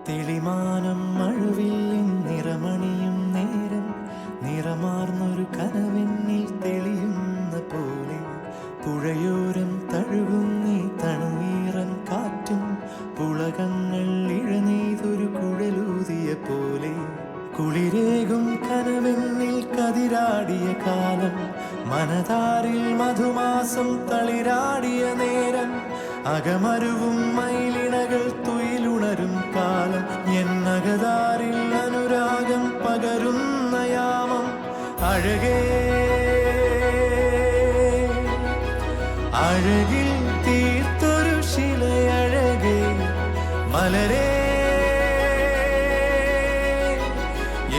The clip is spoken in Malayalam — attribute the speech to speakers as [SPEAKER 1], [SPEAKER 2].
[SPEAKER 1] തെളിമാനം മഴവില്ലിൻ നിറമണിയും നേരം നിറമാർന്നൊരു കനവെന്നിൽ തെളിയുന്ന പോലെ പുഴയോരം തഴുകുന്നീ തണുനീറൻ കാറ്റും പുളകങ്ങൾ ഇഴനെയ്തൊരു കുഴലൂതിയ പോലെ കുളിരേകും കനവെന്നിൽ കതിരാടിയ കാലം മനതാരിൽ മധുമാസം തളിരാടിയ നേരം അകമരുവും മയിലിണകൾ തുയിലുണരും കാലം എന്നകതാരിൽ അനുരാഗം പകരുന്ന യാമം അഴകേ അഴകിൽ തീർത്തൊരു ശിലയഴകേ മലരേ